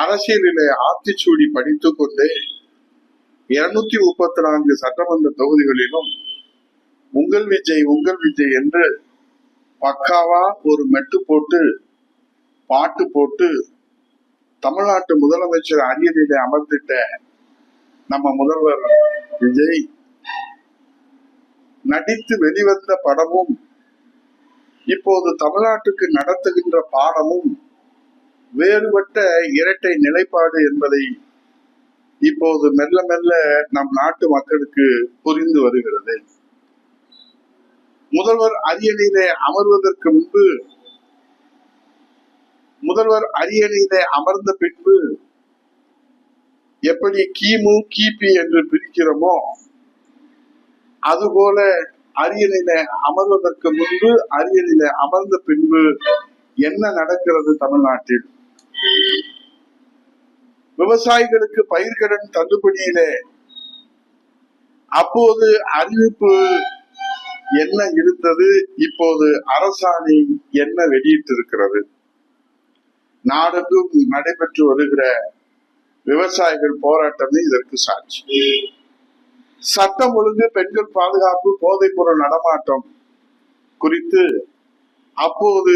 அரசியலிலே ஆத்திச்சூடி படித்துக் கொண்டே 234 சட்டமன்ற தொகுதிகளிலும் உங்கள் விஜய் என்று பக்காவா ஒரு மெட்டு போட்டு பாட்டு போட்டு தமிழ்நாட்டு முதலமைச்சர் அரியணையிலே அமர்ந்திட்ட நம்ம முதல்வர் விஜய் நடித்து வெளிவந்த படமும் இப்போது தமிழ்நாட்டுக்கு நடத்துகின்ற பாடமும் வேறுபட்ட இரட்டை நிலைப்பாடு என்பதை இப்போது மெல்ல மெல்ல நம் நாட்டு மக்களுக்கு புரிந்து வருகிறது. முதல்வர் அரியணையிலே அமர்வதற்கு முன்பு, முதல்வர் அரியணையிலே அமர்ந்த பின்பு எப்படி கிமு கிபி என்று பிரிக்கிறோமோ அதுபோல அரியணையில அமர்வதற்கு முன்பு, அரியணையில அமர்ந்த பின்பு என்ன நடக்கிறது தமிழ்நாட்டில்? விவசாயிகளுக்கு பயிர்க்கடன் தள்ளுபடியிலே அப்போது அறிவிப்பு என்ன இருந்தது, இப்போது அரசாணை என்ன வெளியிட்டிருக்கிறது? நாடெங்கும் நடைபெற்று வருகிற விவசாயிகள் போராட்டமே இதற்கு சாட்சி. சட்டம் ஒழுங்கு, பெண்கள் பாதுகாப்பு, போதைப் பொருள் நடமாட்டம் குறித்து அப்போது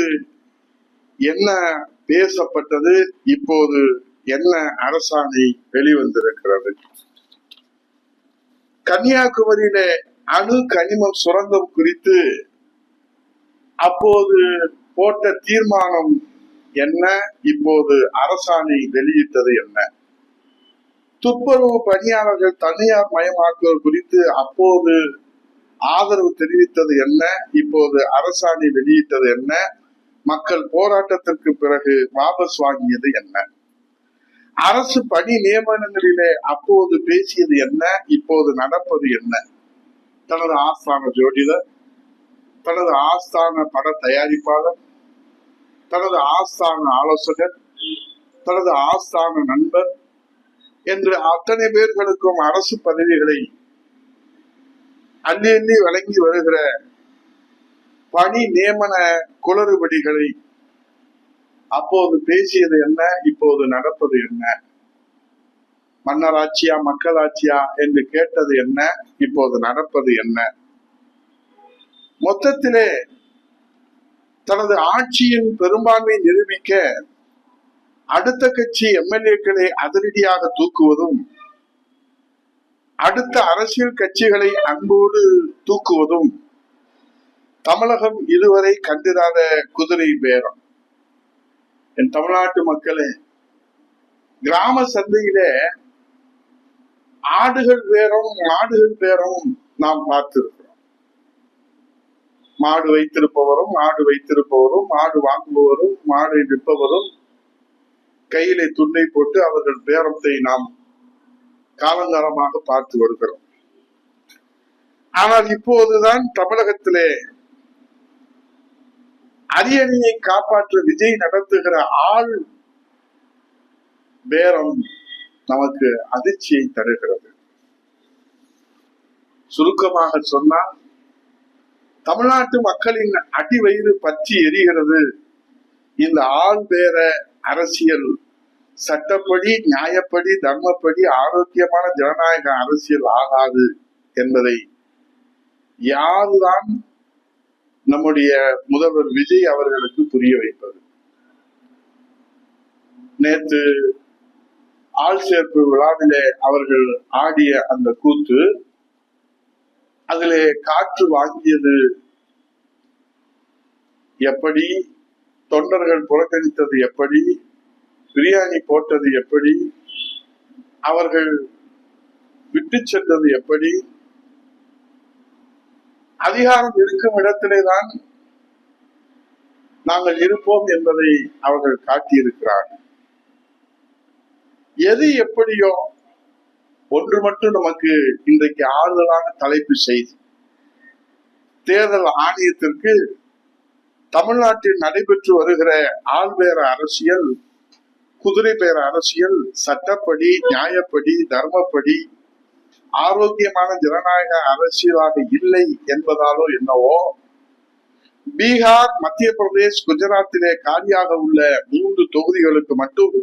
என்ன பேசப்பட்டது, இப்போது என்ன அரசாணை வெளிவந்திருக்கிறது? கன்னியாகுமரியிலே அணு கனிமம் சுரங்கம் குறித்து அப்போது போட்ட தீர்மானம் என்ன, இப்போது அரசாணை வெளியிட்டது என்ன? துப்புரவு பணியாளர்கள் தனியார் மயமாக்குவது குறித்து அப்போது ஆதரவு தெரிவித்தது என்ன, இப்போது அரசாணை வெளியிட்டது என்ன? மக்கள் போராட்டத்திற்கு பிறகு வாபஸ் வாங்கியது என்ன? அரசு பணி நியமனங்களிலே அப்போது பேசியது என்ன, இப்போது நடப்பது என்ன? தனது ஆஸ்தான ஜோதிடர், தனது ஆஸ்தான பட தயாரிப்பாளர், தனது ஆஸ்தான ஆலோசகர், தனது ஆஸ்தான நண்பர் என்று அத்தனை பேர்களுக்கும் அரசு பதவிகளை அள்ளி அள்ளி வழங்கி வருகிற பணி நியமன குளறுபடிகளை அப்போது பேசியது என்ன, இப்போது நடப்பது என்ன? மன்னராட்சியா மக்களாட்சியா என்று கேட்டது என்ன, இப்போது நடப்பது என்ன? மொத்தத்திலே தனது ஆட்சியின் பெரும்பான்மை நிரூபிக்க அடுத்த கட்சி எம்எல்ஏக்களை அதிரடியாக தூக்குவதும், அடுத்த அரசியல் கட்சிகளை அன்போடு தூக்குவதும் தமிழகம் இதுவரை கண்டிராத குதிரை பேரம். என் தமிழ்நாட்டு மக்களே, கிராம சந்தையிலே ஆடுகள் பேரம், மாடுகள் பேரம் நாம் பார்த்திருக்கிறோம். மாடு வைத்திருப்பவரும், மாடு வாங்குபவரும், மாடை விற்பவரும் கையிலே துண்டை போட்டு அவர்கள் பேரத்தை நாம் காலங்காலமாக பார்த்து வருகிறோம். ஆனால் இப்போதுதான் தமிழகத்திலே அரியணையை காப்பாற்ற விஜய் நடத்துகிற ஆள் பேரம் நமக்கு அதிர்ச்சியை தருகிறது. சுருக்கமாக சொன்னால், தமிழ்நாட்டு மக்களின் அடிவயிறு பற்றி எரிகிறது. இந்த ஆள் பேர அரசியல் சட்டப்படி, நியாயப்படி, தர்மப்படி ஆரோக்கியமான ஜனநாயக அரசியல் ஆகாது என்பதை யாருதான் நம்முடைய முதல்வர் விஜய் அவர்களுக்கு புரிய வைப்பது? நேற்று ஆள் சேர்ப்பு விழாவிலே அவர்கள் ஆடிய அந்த கூத்து, அதிலே காற்று வாங்கியது எப்படி, தொண்டர்கள் புறக்கணித்தது எப்படி, பிரியாணி போட்டது எப்படி, அவர்கள் விட்டு சென்றது எப்படி? அதிகாரம் இருக்கும் இடத்திலேதான் நாங்கள் இருப்போம் என்பதை அவர்கள் காட்டியிருக்கிறார்கள். எது எப்படியோ ஒன்று மட்டும் நமக்கு இன்றைக்கு ஆறுதலான தலைப்பு செய்தி. தேர்தல் ஆணையத்திற்கு தமிழ்நாட்டில் நடைபெற்று வருகிற ஆள்பேர அரசியல், குதிரை பேர அரசியல் சட்டப்படி, நியாயப்படி, தர்மப்படி ஆரோக்கியமான ஜனநாயக அரசியலாக இல்லை என்பதாலோ என்னவோ, பீகார், மத்திய பிரதேஷ், குஜராத்திலே காலியாக உள்ள 3 தொகுதிகளுக்கு மட்டும்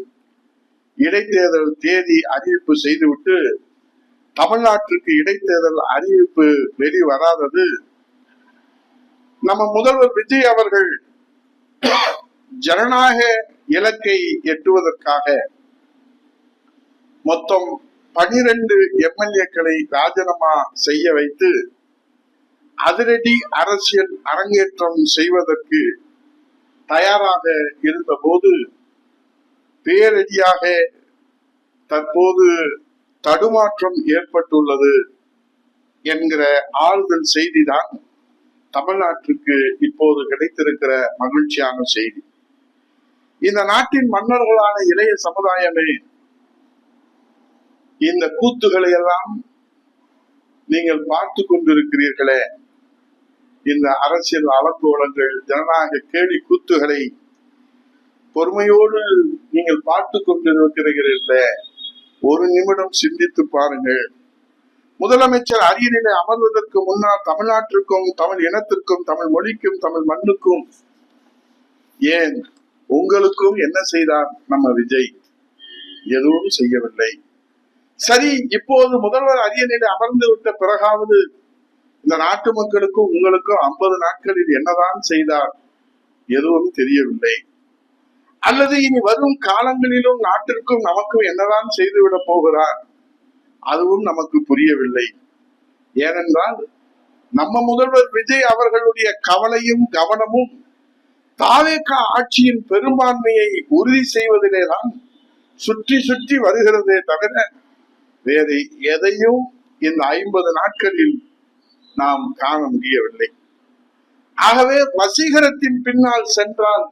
இடைத்தேர்தல் தேதி அறிவிப்பு செய்துவிட்டு தமிழ்நாட்டிற்கு இடைத்தேர்தல் அறிவிப்பு வெளிவராதது நம்ம முதல்வர் விஜய் அவர்கள் ஜனநாயக இலக்கை எட்டுவதற்காக மொத்தம் 12 எம்எல்ஏக்களை ராஜினாமா செய்ய வைத்து அதிரடி அரசியல் அரங்கேற்றம் செய்வதற்கு தயாராக இருந்த போது பேரடியாக தற்போது தடுமாற்றம் ஏற்பட்டுள்ளது என்கிற ஆறுதல் செய்திதான் தமிழ்நாட்டிற்கு இப்போது கிடைத்திருக்கிற மகிழ்ச்சியான செய்தி. இந்த நாட்டின் மன்னர்களான இளைய சமுதாயமே, இந்த கூத்துகளை எல்லாம் நீங்கள் பார்த்து கொண்டிருக்கிறீர்களே, இந்த அரசியல் அலங்கோலங்கள், ஜனநாயக கேலி கூத்துகளை பொறுமையோடு நீங்கள் பார்த்து கொண்டிருக்கிறீர்களே, ஒரு நிமிடம் சிந்தித்து பாருங்கள். முதலமைச்சர் அரியணையில அமர்வதற்கு முன்னால் தமிழ்நாட்டிற்கும் தமிழ் இனத்திற்கும் தமிழ் மொழிக்கும் தமிழ் மண்ணுக்கும் ஏன் உங்களுக்கும் என்ன செய்தார் நம்ம விஜய்? எதுவும் செய்யவில்லை. சரி, இப்போது முதல்வர் அரியணையில அமர்ந்து விட்ட பிறகாவது இந்த நாட்டு மக்களுக்கும் உங்களுக்கும் 50 நாட்களில் என்னதான் செய்தார்? எதுவும் தெரியவில்லை. அல்லது இனி வரும் காலங்களிலும் நாட்டிற்கும் நமக்கும் என்னதான் செய்துவிட போகிறார்? அதுவும் நமக்கு புரியவில்லை. ஏனென்றால் நம்ம முதல்வர் விஜய் அவர்களுடைய கவலையும் கவனமும் தாவேக ஆட்சியின் பெரும்பான்மையை உறுதி செய்வதிலேதான் சுற்றி சுற்றி வருகிறதே தவிர வேறு எதையும் இந்த 50 நாட்களில் நாம் காண முடியவில்லை. ஆகவே வசீகரத்தின் பின்னால் சென்றால்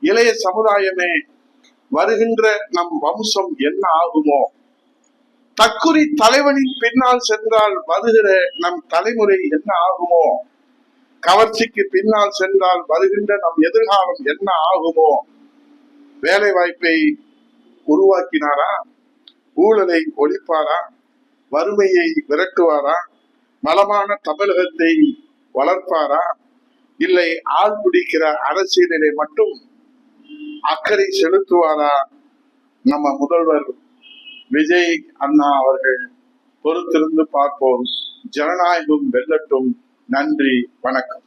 இளைய சமுதாயமே, வருகின்ற நம் வம்சம் என்ன ஆகுமோ? தக்குரி தலைவனின் பின்னால் சென்றால் வருகிற நம் தலைமுறை என்ன ஆகுமோ? கவர்ச்சிக்கு பின்னால் சென்றால் வருகின்ற நம் எதிர்காலம் என்ன ஆகுமோ? வேலை வாய்ப்பை உருவாக்கினாரா? ஊழலை ஒழிப்பாரா? வறுமையை விரட்டுவாரா? வளமான தமிழகத்தை வளர்ப்பாரா? இல்லை ஆள் பிடிக்கிற அரசியலிலே மட்டும் அக்கறை செலுத்துவாரா நம்ம முதல்வர் விஜய் அண்ணா அவர்கள்? பொறுத்திருந்து பார்ப்போம். ஜனநாயகம் வெல்லட்டும். நன்றி, வணக்கம்.